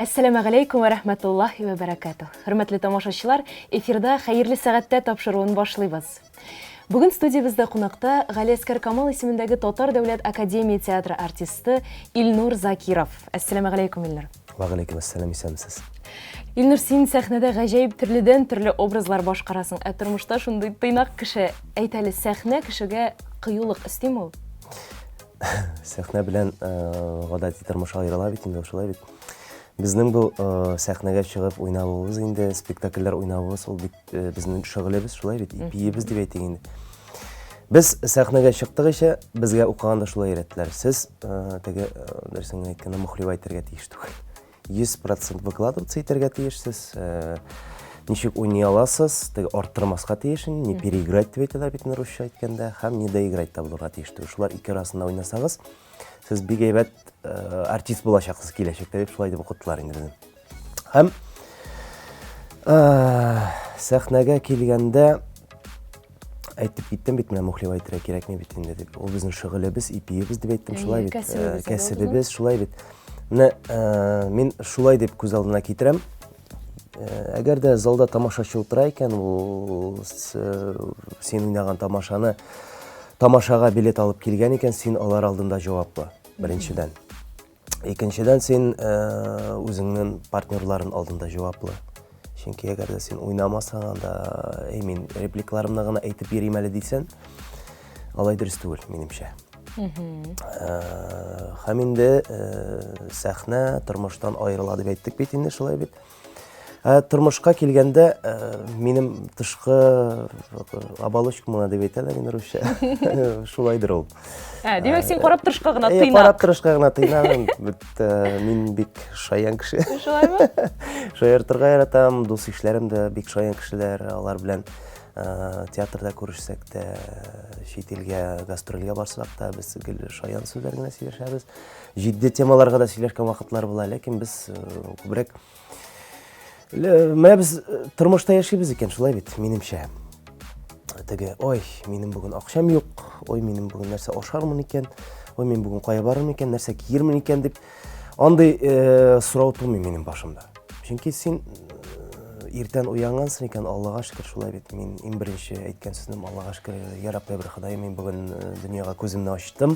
Ассаламу алейкум ва рахматуллахи ва баракатух. Хөрмәтле тамашачылар, эфирда хәерле сәгатьтә тапшыруын башлыйбыз. Бүген студиябызда кунакта Галиаскар Камал исемендәге Татар дәүләт академия театры артисты Илнур Закиров. Ассаламу алейкум, Илнур. Ва алейкум ассалам, исәмсез. Илнур, син сәхнәдә гаҗәеп төрле образлар башкарасың. Ә тормышта шундый тыйнак кеше, әйтәле, сәхнә кешегә кыюлык истеме ул? Сәхнә белән гадәти тормыш аерыла бит инде, шулай бит. Безнең бу сәхнәгә чыгып уйнавыбыз инде, спектакльләр уйнавыбыз, ул бит безнең шөгылебез, шулай бит, ипиебез дип әйтик инде. Без сәхнәгә чыктык ичә, безгә укыганда шулай өйрәттеләр. Сез теге дөресен әйткәндә мөхлиб әйтергә тиеш түгел. 100% выкладываться итәргә тиешсез. Ничек уйный аласыз, теге арттырмаска тиеш, не переиграть дип әйтәләр бит русча әйткәндә, һәм не доиграть та булырга тиеш түгел. Шулар ике арасында уйнасагыз, сез бик әйбәт артист булачаксыз киләчәктә дип шулай дип укыттылар инде безне. Һәм сәхнәгә килгәндә әйтеп киттем бит, менә мөхлиб әйтергә кирәкми бит инде дип. Ул безнең шөгылебез, ипиебез дип әйттем, шулай бит. Кәсебебез, шулай бит. Менә мин шулай дип күз алдына китерәм. Әгәр дә залда тамашачы утыра икән, ул син уйнаган тамашага билет алып килгән икән, син алар алдында җаваплы, беренчедән. Икенчедән, син үзеңнең партнерларың алдында җаваплы. Чөнки әгәр дә син уйнамасаң, анда мин репликаларымны гына әйтеп йөрим әле дисәң, алай дөрес түгел, минемчә. Һәм инде сәхнә тормыштан аерыла дип әйттек бит инде, шулай бит. Тормышка килгәндә минем тышкы оболочка мына дип әйтәләр инде русча. Шулайдыр ул. Димәк, син карап торышка гына тыйнак. Карап торышка гына тыйнак. Мин бик шаян кеше. Шулаймы? Шаяртырга яратам, дус ишләрем дә бик шаян кешеләр, алар белән театрда күрешсәк тә, чит илгә гастрольгә барсак та, без шаян сүзләр генә сөйләшәбез. Җитди темаларга да сөйләшкән вакытлар була, ләкин без күбрәк менә без тормышта яшибез икән, шулай бит, минемчә. Теге, ой, минем бүген акчам юк, ой, минем бүген нәрсә ашармын икән, ой, мин бүген кая барырмын икән, нәрсә киермен икән дип, андый сорау тумый минем башымда. Чөнки син иртән уянгансың икән, Аллага шөкер, шулай бит. Мин иң беренче әйткән сүзем, Аллага шөкер, я Рабби бер Ходаем, мин бүген дөньяга күземне ачтым.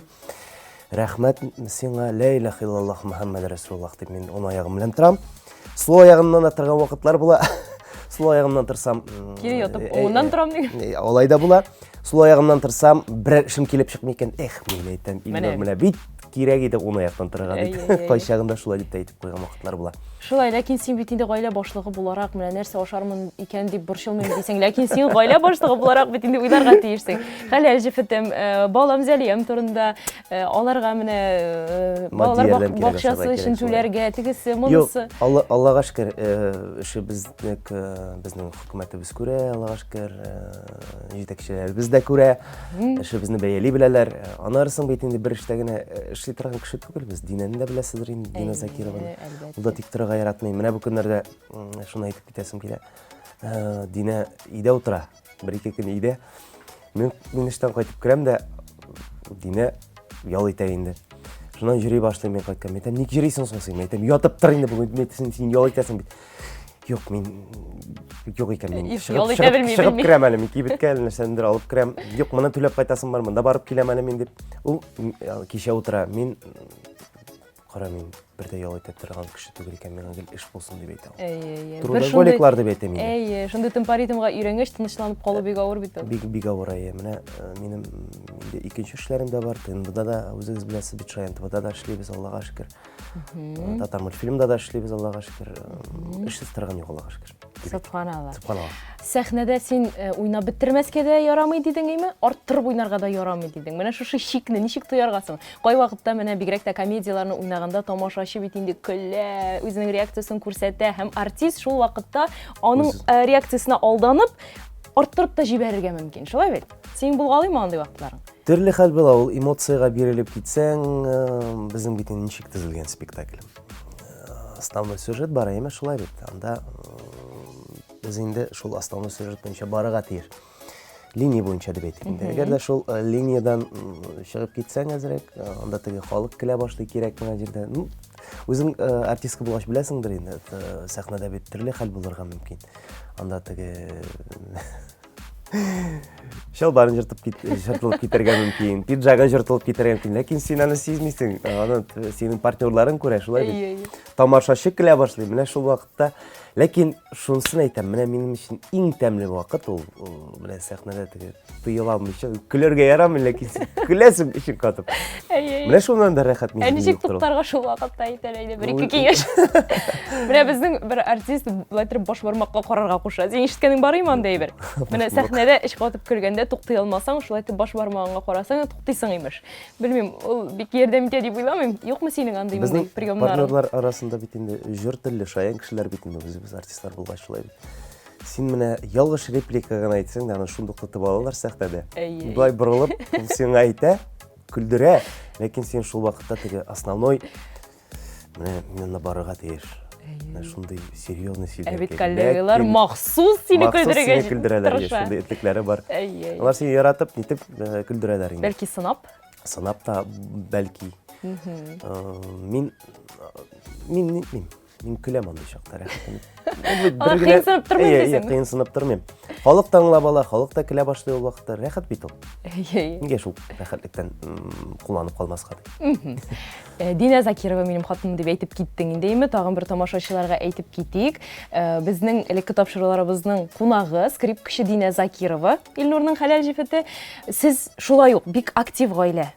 Рәхмәт сиңа, ла илаха иллаллаһ Мөхәммәд Расулуллаһ дип мин он аягым белән торам. Сул аягымнан торган вакытлар була. Сул аягымнан торсам, кире ятып, оннан торам диген. Алай да була. Сул аягымнан торсам, бер эшем килеп чыкмый икән. Мин әйтәм, Илнур менә бит кирәк иде он аяктан торган дип. Кайчагында шулай дип әйтеп куйган вакытлар була. Шулай, ләкин син бит инде гаилә башлыгы буларак, менә нәрсә ашармын икән дип борчылмыйм дисәң, ләкин син гаилә башлыгы буларак бит инде уйларга тиешсең. Хәләл җифетем, балам Зәлиям турында, аларга менә балалар бакчасы өчен түләргә, тегесе, монысы. Аллага шөкер, безнең хөкүмәтебез күрә, Аллага шөкер, җитәкчеләребез дә күрә, эшебезне бәяли беләләр. Анарсын бит инде бер эштә генә эшли торган кеше түгел без. Динәне дә беләсездер инде, Дина Закированы. Ул да тик торырга яратмый. Менә бу көннәрдә шуны әйтеп китәсем килә. Дина өйдә утыра, бер-ике көн өйдә. Мин эштән кайтып керәм дә, Дина ял итә инде. Шуннан йөри башлыйм, мин кайткан. Мен әйтәм, ник йөрисең соң син? Мен әйтәм, ятып тор инде бүген, син ял итәсең бит. Юк, мин юк икән, мин чыгып керәм әле, мин кибеткә нәрсәдер алып керәм. Юк, моны түләп кайтасым бар, монда барып киләм әле мин дип. Ул кичә утыра, мин кара, мин бердә ял итеп торган кеше түгел икән, миңа гел эш булсын дип әйтәм. Трудоголиклар дип әйтәм инде. Шундый темпоритмга өйрәнгәч, тынычланып калу бик авыр бит. Бик авыр, менә минем инде икенче эшләрем дә бар, тында да үзегез беләсез бит, Шаянтовда да эшлибез, Аллага шөкер. Татар мультфильмда да эшлибез, Аллага шөкер. Эшсез торган юк, Аллага шөкер. Субханалла. Субханалла. Сәхнәдә син уйнап бетермәскә дә ярамый дидең, әйме? Арттырып уйнарга да ярамый дидең. Менә шушы чикне ничек тояргасың? Кай вакытта менә бигрәк тә комедияларны уйнаганда тамашачы бит инде көлә, үзенең реакциясын күрсәтә, һәм артист шул вакытта аның реакциясына алданып, арттырып та җибәрергә мөмкин. Шулай бит? Син булгалыймы андый вакытларың? Төрле хәл була, ул эмоцияга бирелеп китсәң, безнең бит ничек төзелгән спектакль. Основной сюжет бар, әйме, шулай бит. Анда без инде шул основной сюжет буенча барырга тиеш. Линия буенча дип әйтик инде. Әгәр дә шул линиядан чыгып китсәң әзрәк, анда теге халык көлә башлый кирәк менә җирдә. Өзің артистка булгач беләсеңдер инде, сәхнәдә бит төрле хәл булырга мөмкин. Анда теге шалбарын жыртылып китәргә мөмкин, пиджагын жыртылып китәргә мөмкин, ләкин син аны сизмисең, аны синең партнерларың күрә, шулай бит. Тамашачы көлә башлый, менә шул вакытта. Ләкин шунысын әйтәм, менә минем өчен иң тәмле вакыт ул менә сәхнәдә теге тыела алмыйча көләргә ярамый, ләкин көләсең ишек катып. Менә шуннан да рәхәт мине. Ничек туктарга шул вакытта әйтәләйде, бер-ике киңәш. Менә безнең бер артист булайтыр баш бармакка карарга куша. Син ишеткәнең бармы андай бер? Менә сәхнәдә иш катып көлгәндә туктый алмасаң, шулайтып баш бармагыңа карасаң, туктыйсың имеш. Белмим, ул бик ярдәм итә дип уйламыйм. Юкмы синең андай Безнең приемнар? партнерлар арасында бит инде җыр телле шаян кешеләр бит инде, без артистлар булгач шулай бит. Син менә ялгыш реплика гына әйтсәң дә, аны шундук тотып алалар сәхнәдә. Булай борылып, син әйтә, күлдерә, ләкин син шул вакытта теге основной менә мине барырга тиеш. Шундый серьезный сөйләп. Бит коллегалар махсус сине күлдерергә күлдерәләр, шундый этлекләре бар. Алар сине яратып, нитеп күлдерәләр инде. Бәлки сынап? Сынап та бәлки. Мин көләм андый чакта рәхәтләнеп. Кыйынсынып тормыйм дисең. Кыйынсынып тормыйм. Халык та аңлап ала, халык та көлә башлый ул вакытта. Рәхәт бит ул. Нигә шул рәхәтлектән кулланып калмаска дип. Динә Закирова минем хатыным дип әйтеп киттең инде, тагын бер тамашачыларга әйтеп китик. Безнең элекке тапшыруларыбызның кунагы скрипкачы Динә Закирова, Илнурның хәләл җифете. Сез шулай ук бик актив гаилә.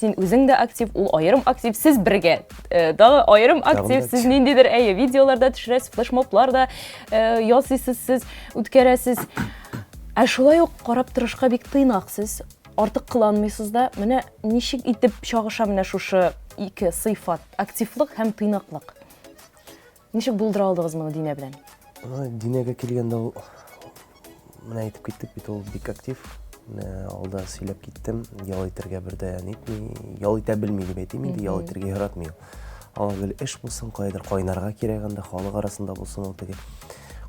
Син үзең дә актив, ул аерым актив, сез бергә. Дагы аерым актив, сез ниндидер видеоларда төшерәсез, флешмобларда ясыйсыз, сез үткәрәсез. Шулай ук карап торышка бик тыйнаксыз, артык кыланмыйсыз да. Менә ничек итеп чагыша менә шушы ике сыйфат, активлык һәм тыйнаклык. Ничек булдыра алдыгыз моны Динә белән? Динәгә килгәндә ул менә әйтеп киттек бит, ул бик актив. Алда сөйләп киттем, ял итәргә бердә нитми, ял итә белми дип әйтим инде, ял итәргә яратмый. Аңа гел эш булсын, кайдыр кайнарга кирәк анда, халык арасында булсын ул теге.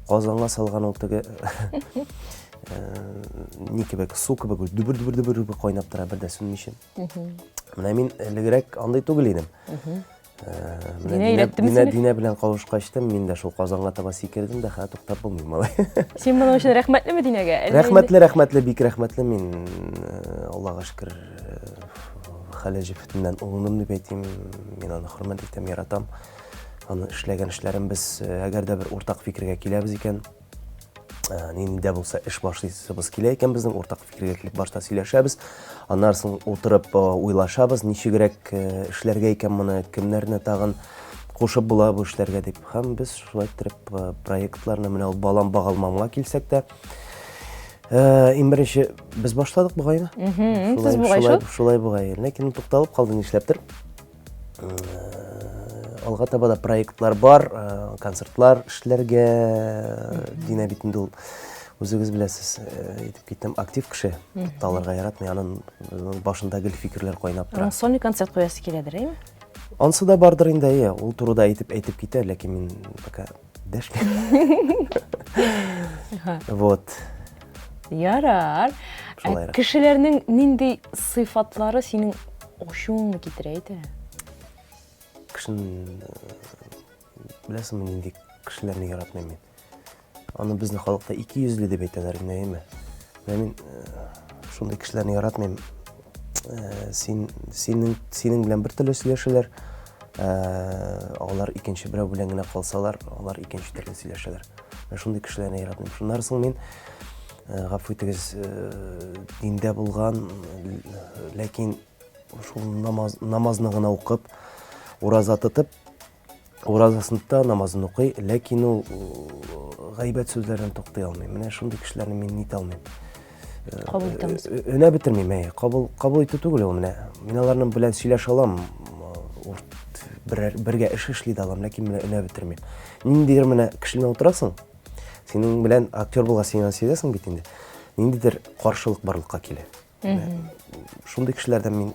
Казанга салган ул теге ни кебек, су кебек дүбер кайнап тора, бердә сүнмичә. Менә мин элегрәк андай түгел идем. Динә белән кавышкачтым, мин дә шул Казанга таба сикердем дә, туктап булмый малай. Син моның өчен рәхмәтлеме Динәгә? Рәхмәтле, бик рәхмәтле. Мин Аллага шөкер хәле җифетеннән уңдым дип әйтим. Мин аны хөрмәт итәм, яратам. Аны эшләгән эшләрен без әгәр дә бер уртак фикергә киләбез икән, нинди булса эш башлыйсыбыз килә икән, безнең уртак фикергә килеп башта сөйләшәбез. Аннан соң утырып уйлашабыз, ничегрәк эшләргә икән моны, кемнәрне тагын кушып була бу эшләргә дип. Һәм без шулай итеп проектларны менә ул балам багалмамга килсәк тә, иң беренче без башладык бугайны. Шулай бугай. Ләкин тукталып калды нишләптер. Алга таба да проектлар бар, концертлар эшләргә. Динә бит инде ул үзегез беләсез, әйтеп киттем, актив кеше. Тукталырга яратмый, аның башында гел фикерләр кайнап тора. Сольный концерт куясы киләдер, әйме? Ансы да бардыр инде, ул турыда әйтеп китә, ләкин мин пока дәшмим. Вот. Ярар. Кешеләрнең нинди сыйфатлары синең ошуңны китерә иде? Кешен беләсеңме, нинди кешеләрне яратмыйм мин. Аны безнең халыкта 200 дип әйтәләр инде, әйме? Мин шундый кешеләрне яратмыйм. Синең белән бер төрле сөйләшәләр. Алар икенче берәү белән генә калсалар, алар икенче төрле сөйләшәләр. Мен шундый кешеләрне яратмыйм. Шуннан соң мин гафу итегез, диндә булган, ләкин шул намазны гына укып, ураза тотып, уразасын та намазын укый, ләкин ул гайбәт сүзләрдән туктай алмый. Менә шундый кешеләрне мин нит алмыйм. Кабул итәмез. Өнә бетермим, кабул итү түгел ул менә. Мин аларның белән сөйләшә алам, бергә эш эшли дә алам, ләкин менә өнә бетермим. Ниндидер менә кешеләр утырасың, синең белән актер булган син сөйләсәң бит инде. Ниндидер каршылык барлыкка килә. Шундый кешеләрдән мин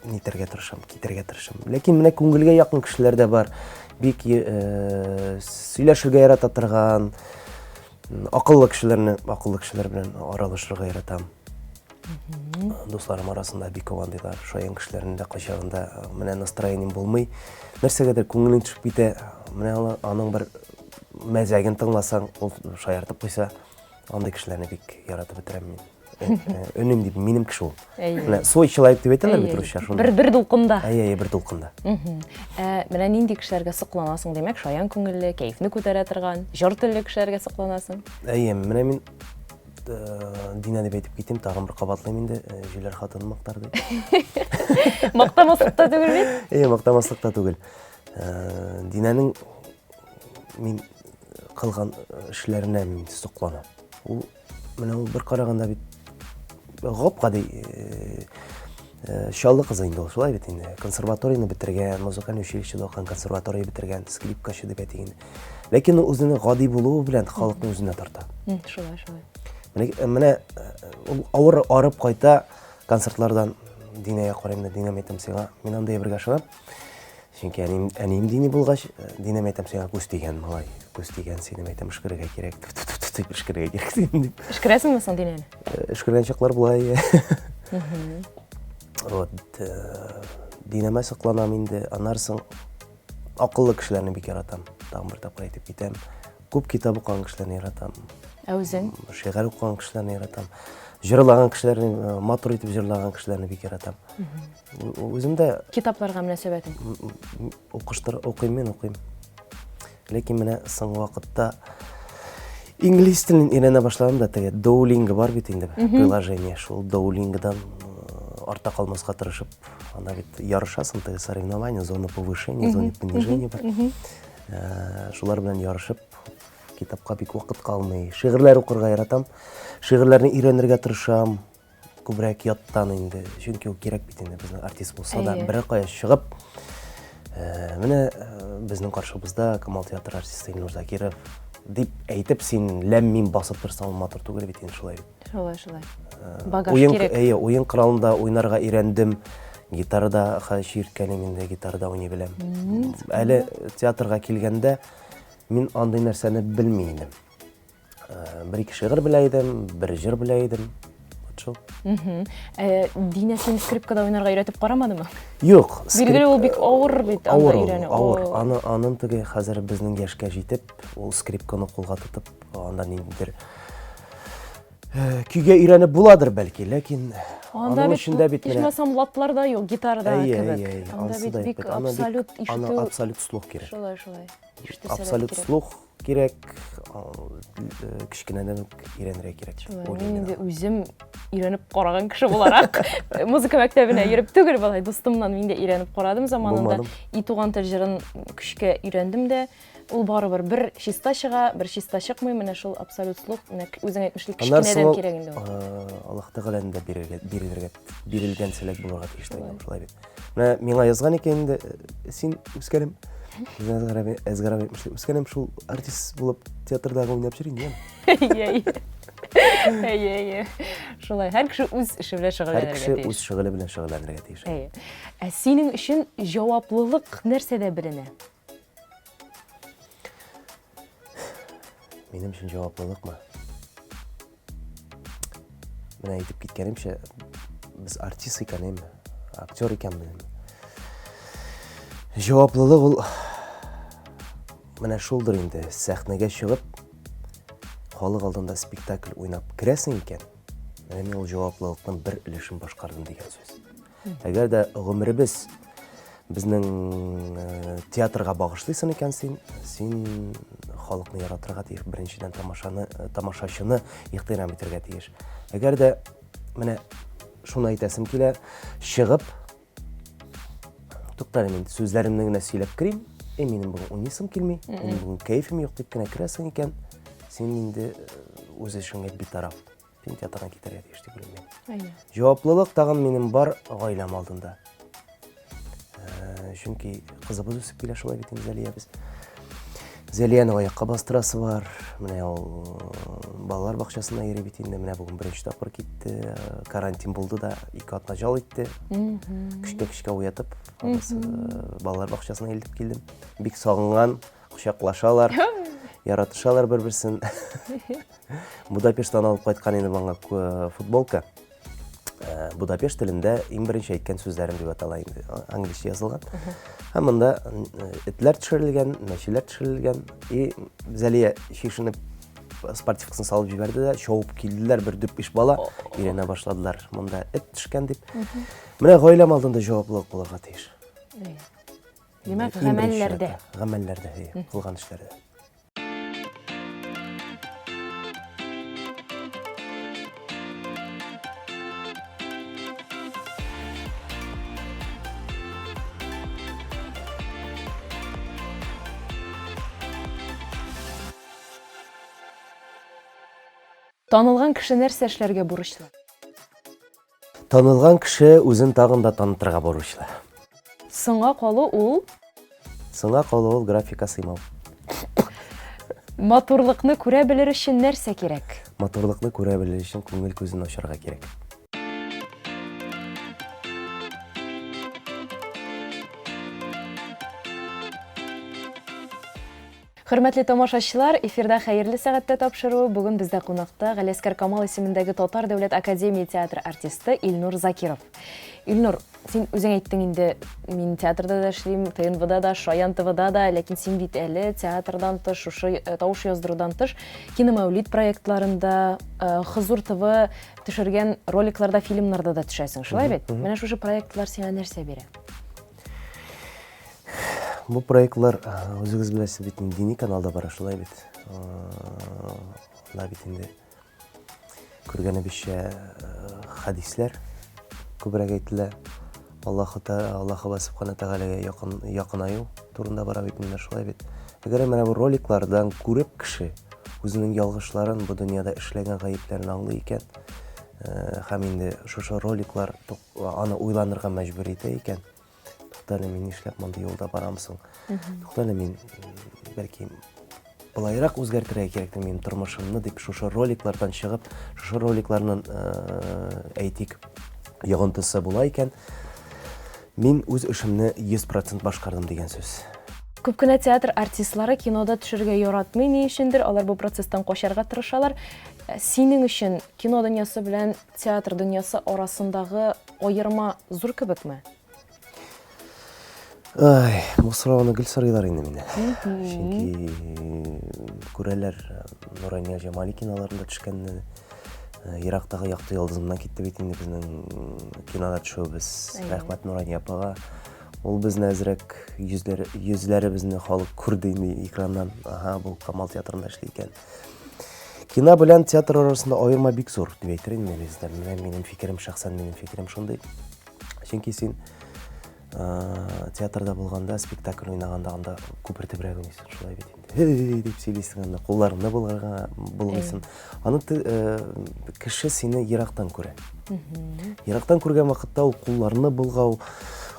нитәргә тырышам, китәргә тырышам. Ләкин менә күңелгә якын кешеләр дә бар. Бик сөйләшергә ярата торган, акыллы кешеләр белән аралашырга яратам. Дусларым арасында бик андайлар, шаян кешеләрнең дә кайчагында менә настроением булмый, нәрсәгәдер күңелең төшеп китә, менә аның бер мәзәген тыңласаң, ул шаяртып куйса, андый кешеләрне бик яратып бетерәм мин. Өнем дип минем кеше ул. Менә свой человек дип әйтәләр бит русча шуны. Бер дулкында. Бер дулкында. Менә нинди кешеләргә сокланасың, димәк, шаян күңелле, кәефне күтәрә торган, җыр телле кешеләргә сокланасың. Менә мин Дина дип әйтеп китим, тагын бер кабатлыйм инде, җүләр хатын мактар дип. Мактамаслык та түгел бит? Мактамаслык та түгел. Динаның мин кылган эшләренә мин сокланам. Ул менә ул бер караганда бит гап-гади чаллы кыз инде ул, шулай бит инде. Консерваторияны бетергән, музыкаль училищеда укыган, консерватория бетергән, скрипкачы дип әйтик инде. Ләкин ул үзенең гади булуы белән халыкны үзенә тарта. Шулай. Менә ул арып кайта концертлардан Динәгә карыйм да, Динәм әйтәм сиңа, мин анда бергә шунам. Чөнки әнием дини булгач, Динәм әйтәм сиңа күз тигән малай, күз тигән синем әйтәм эшкәргә кирәк, эшкәргә кирәк дип. Эшкәрәсеңме соң Динәне? Эшкәргән чаклар булай. Вот, Динәмә сокланам инде, аннарсын акыллы кешеләрне бик яратам. Тагын бер тапкыр әйтеп китәм. Күп китап укыган кешеләрне яратам. Үзең? Шигырь укыган кешеләрне яратам. Җырлаган кешеләрне, матур итеп җырлаган кешеләрне бик яратам. Үзем дә Китапларга мөнәсәбәтең? Укыйм. Ләкин менә соңгы вакытта инглиз телен өйрәнә башладым да, теге Duolingo бар бит инде, приложение. Шул Duolingoдан арта калмаска тырышып, анда бит ярышасың, теге соревнование, зона повышения, зона понижения бар. Шулар белән ярышып, китапка бик вакыт калмый. Шигырьләр укырга яратам. Шигырьләрне өйрәнергә тырышам. Күбрәк яттан инде. Чөнки ул кирәк бит инде безнең артист булса да, бер кая чыгып, менә безнең каршыбызда Камал театр артисты Илнур Закиров дип әйтеп, син ләм-мим басып торсаң, матур түгел бит инде, шулай бит. Шулай. Багаж кирәк. Уен коралында уйнарга өйрәндем. Гитарада хәширкәнем инде, гитарада уйный беләм. Әле театрга килгәндә мин андый нәрсәне белми идем. Бер-ике шигырь белә идем, бер җыр белә идем. Шул. Динә син скрипкада уйнарга өйрәтеп карамадымы? Юк. Билгеле, ул бик авыр бит, анда өйрәнү. Авыр. Аның теге хәзер безнең яшькә җитеп, ул скрипканы кулга тотып, анда ниндидер көйгә өйрәнеп буладыр бәлки, ләкин аның эчендә бит менә ичмасам латлар да юк, гитарда кебек. Анда бит бик абсолют ишетү. Абсолют слух кирәк. Шулай. Абсолют слух кирәк. Кичкенәдән өйрәнергә кирәк. Мин инде үзем өйрәнеп караган кеше буларак, музыка мәктәбенә йөреп түгел, балай достымнан мин дә өйрәнеп карадым заманында. И туган тел җырын көчкә өйрәндем дә. Ул барыбер бер чиста чыга, бер чиста чыкмый, менә шул абсолют слух, менә үзең әйтмешлек кичкенәдән кирәк инде ул. Аллаһ Тәгаләнең дә бирелгән сәләк булырга тиеш түгел, шулай бит. Менә миңа язган икән инде, син үскәнем, әзгәрәп әйтмешлек, үскәнем шул артист булып театрдагы уйнап йөрим дигән. Шулай, һәр кеше үз эше белән шөгыльләнергә тиеш. Һәр кеше үз шөгыле белән шөгыльләнергә тиеш. Синең өчен җаваплылык нәрсәдә беленә? Минем өчен җаваплылыкмы? Менә әйтеп киткәнемчә, без артист икәнме, актер икәнме? Җаваплылык ул менә шулдыр инде, сәхнәгә чыгып, халык алдында спектакль уйнап керәсең икән, менә мин ул җаваплылыкның бер өлешен башкардым дигән сүз. Әгәр дә гомеребез безнең театрга багышлыйсың икән син халыкны яратырга тиеш, беренчедән тамашачыны ихтирам итәргә тиеш. Әгәр дә менә шуны әйтәсем килә, чыгып, туктале, мин сүзләремне генә сөйләп керим, минем бүген уйныйсым килми, минем бүген кәефем юк дип кенә керәсең икән, син инде үз эшеңә битараф, син театрга китәргә тиеш дип уйлыйм. Җаваплылык тагын минем бар гаиләм алдында. Чөнки кызыбыз үсеп килә, шулай бит инде Зәлияне аякка бастырасы бар. Менә ул балалар бакчасына йөри бит инде. Менә бүген беренче тапкыр китте. Карантин булды да, 2 атна жал итте. Кичкә уятып, балалар бакчасына илтеп килдем. Бик сагынган, кучаклашалар, яратышалар бер-берсен. Будапешттан алып кайткан инде маңа футболка. Будапешт телендә иң беренче әйткән сүзләрем дип атала инде. Англисча язылган. Һәм монда этләр төшерелгән, мәчеләр төшерелгән. И Зәлия шишенеп спортивкасын салып җибәрде дә, шауып килделәр, бер 4-5 бала өйрәнә башладылар. Монда эт төшкән дип. Менә гаиләм алдында җаваплылык булырга тиеш. Димәк, гамәлләрдә. Гамәлләрдә, кылган эшләрдә. Танылган кеше нәрсә эшләргә бурычлы? Танылган кеше үзен тагын да танытырга бурычлы. Соңга калу ул Соңга калу ул графика сыймау. матурлыкны күрә белер өчен нәрсә кирәк? Матурлыкны күрә белер өчен күңел күзен ачарга кирәк. Хөрмәтле тамашачылар, эфирда хәерле сәгатьтә тапшыру. Бүген бездә кунакта Галескар Камал исемендәге Татар дәүләт академия театры артисты Илнур Закиров. Илнур, син үзең әйттең инде, мин театрда да эшлим, ТНВда да, Шаян ТВда да, ләкин син бит әле театрдан тыш, шушы тавыш яздырудан тыш, киномәүлид проектларында, Хызур ТВ төшергән роликларда, фильмнарда да төшәсең, шулай бит? Менә шушы проектлар сиңа нәрсә бирә? Бу проектлар үзегез беләсез бит, дини каналда бара, шулай бит. Анда бит инде күргәнебезчә хадисләр күбрәк әйтелә. Аллаһы Субхана Тәгаләгә якынаю турында бара бит инде, шулай бит. Әгәр менә бу роликлардан күреп кеше үзенең ялгышларын, бу дөньяда эшләгән гаепләрен аңлый икән, һәм инде шушы роликлар аны уйланырга мәҗбүр итә икән. Туктале, мин нишләп монда юлда барамсың? Туктале, мин бәлки булайрак үзгәртергә кирәк минем тормышымны дип шушы роликлардан чыгып, шушы роликларның әйтик йогынтысы була икән, мин үз эшемне 100% башкардым дигән сүз. Күп кенә театр артистлары кинода төшергә яратмый, ни өчендер, алар бу процесстан качарга тырышалар. Синең өчен кино дөньясы белән театр дөньясы арасындагы аерма зур кебекме? Ай, бу сорауны гел сорыйлар инде мине. Чөнки күрәләр, Нурания Җамали киноларында төшкәнне, ерактагы якты йолдызымнан китте бит инде безнең кинода төшүбез. Рәхмәт Нурания апага. Ул безне әзрәк йөзләребезне халык күрде инде экраннан. Аха, бу Камал театрында эшли икән. Кино белән театр арасында аерма бик зур дип әйтер инде бездә. Минем фикерем, шәхсән минем фикерем шундый. Чөнки син театрда булганда, спектакль уйнаганда анда күпертебрәк уйныйсың, шулай бит инде. Дип сөйлисең, анда кулларыңны булгыйсың. Аны кеше сине ерактан күрә. Ерактан күргән вакытта ул кулларны булгау,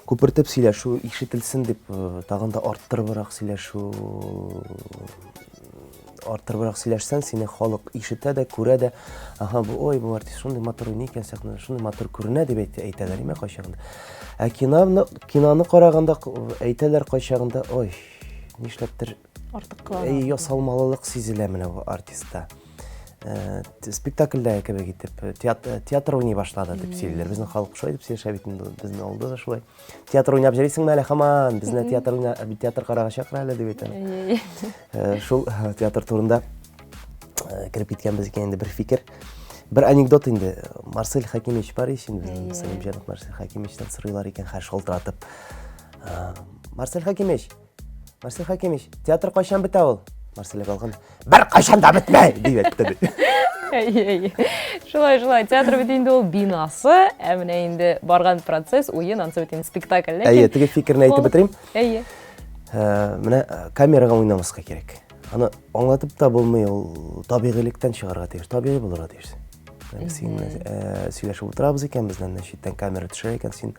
күпертеп сөйләшү, ишетелсен дип, тагын да арттырыбрак сөйләшсәң, сине халык ишетә дә, күрә дә. Аха, бу артист шундый матур уйный икән, сәхнәдә шундый матур күренә дип әйтәләр име кайчагында. Ә киноны караганда әйтәләр кайчагында, ой, нишләптер Артык кылана. Ясалмалылык сизелә менә бу артистта. Спектакльдә кебек итеп, театр уйный башлады дип сөйлиләр. Безнең халык шулай дип сөйләшә бит инде, безнең авылда да шулай. Театр уйнап йөрисеңме әле һаман? Безне театр карарга чакыра әле дип әйтәләр. Шул театр турында кирип киткәнбез икән инде бер фикер. Бер анекдот инде. Марсель Хакимович бар ишин, безнең Салимҗанов Марсель Хакимовичтан сорыйлар икән, һәр шалтыратып. Марсель Хакимович, театр кайчан бетә ул? Марсель калган. Бер кайчан да бетмәй дип әйтте. Шулай, театр бит инде ул бинасы, ә менә инде барган процесс, уен, ансы бит инде спектакль. Әйе, теге фикерне әйтеп бетерим. Әйе. Менә камерага уйнамаска кирәк. Аны аңлатып та булмый, ул табигыйлыктан чыгарга тиеш, табигый булырга тиеш. Син сөйләшеп утырабыз икән, безнең читтән камера төшә икән, син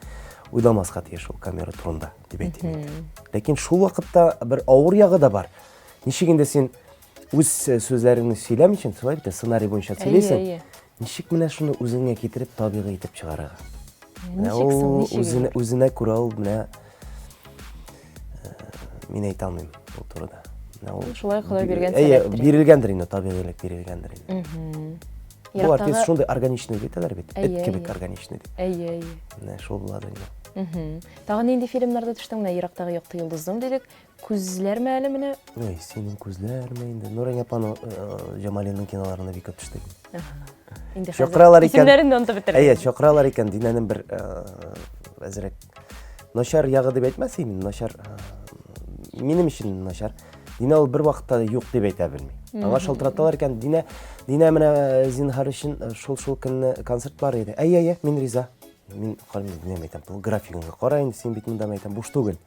уйламаска тиеш ул камера турында дип әйтим. Ләкин шул вакытта бер авыр ягы да бар. Ничек инде син үз сүзләреңне сөйләмичен, шулай бит, сценарий буенча сөйләйсең. Ничек менә шуны үзеңә китереп табигый итеп чыгарга? Ничек үзенә күрә ул менә мин әйтә алмыйм ул турыда. Шулай Ходай биргән сәбәптер. Бирелгәндер инде, табигыйлык бирелгәндер инде. Бу артист шундай органичный бит алар бит. Әйе, Эт кебек әйе. органичный. Әйе. Менә шул булады инде. Тагы нинди фильмнарда төштең? Менә Ирактагы якты йолдызым дидек. Күзләр мәле менә. Ой, синең күзләр инде. Нурания апаның Җамалиның киноларына бик күп төштек. Инде Чакыралар икән. Исемнәрен дә онытып бетердем. Әйе, чакыралар икән. Динәнең бер әзрәк начар ягы дип әйтмәс инде, начар. Минем өчен начар. Динә ул бер вакытта юк дип әйтә белми. Аңа шалтыраталар икән. Динә менә зинһар өчен шул көнне концерт бар иде. Әйе, мин риза. Мин карыйм, динә әйтәм, бу графигыңга кара инде, син бит монда әйтәм, буш түгел.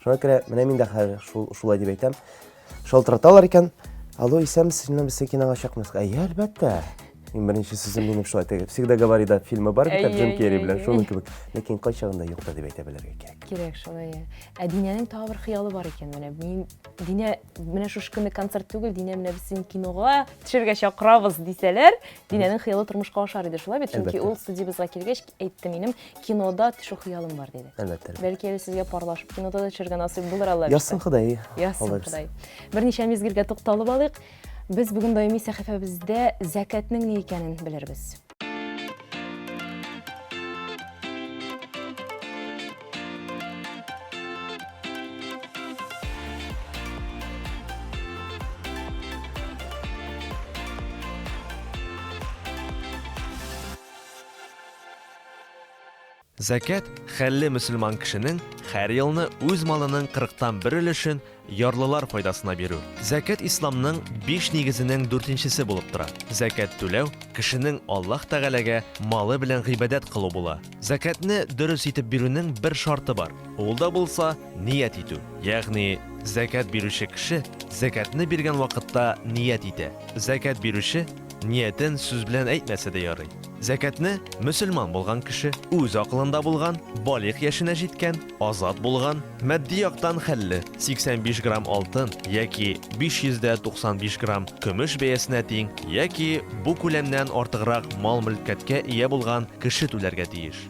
Шуңа күрә менә мин дә хәзер шулай дип әйтәм. Шалтыраталар икән. Алло, исәмсез, синнән без кинога чакмас. Әйе, әлбәттә. Мин беренче сүзем минем шулай тегеп. Всегда говори да фильмы бар бит, Джим Керри белән шуның кебек. Ләкин кайчагында юк да дип әйтә белергә кирәк. Кирәк шулай. Динәнең тагы бер хыялы бар икән менә. Мин Динә менә шушы көнне концерт түгел, Динә менә без син кинога төшәргә чакырабыз дисәләр, Динәнең хыялы тормышка ашар иде шулай бит. Чөнки ул студиябызга килгәч әйтте, минем кинода төшү хыялым бар диде. Әлбәттә. Бәлки әле сезгә парлашып кинода да төшәргә насыйп булыр алла. Ясын Ходай. Ясын Ходай. Берничә мизгелгә тукталып алыйк. Biz бүген даими сәхифәбездә зәкатның ни икәнен белербез. Зәкәт хәлле мөселман кешенең һәр елны үз малының 40тан 1 өлешен ярлылар файдасына бирү. Зәкәт исламның 5 нигезенең 4нчесе булып тора. Зәкәт түләү кешенең Аллаһ Тәгаләгә малы белән гыйбадәт кылу була. Зәкәтне дөрес итеп бирүнең бер шарты бар. Ул да булса ният итү. Ягъни зәкәт бирүче кеше зәкәтне биргән вакытта ният итә. Зәкәт бирүче ниятен сүз белән әйтмәсә дә ярый. Зәкәтне мөселман булган кеше үз акылында булган, балигъ яшенә җиткән, азат булган, матди яктан хәлле 85 грамм алтын яки 595 грамм көмеш бәясенә тиң яки бу күләмнән артыграк мал-мөлкәткә ия булган кеше түләргә тиеш.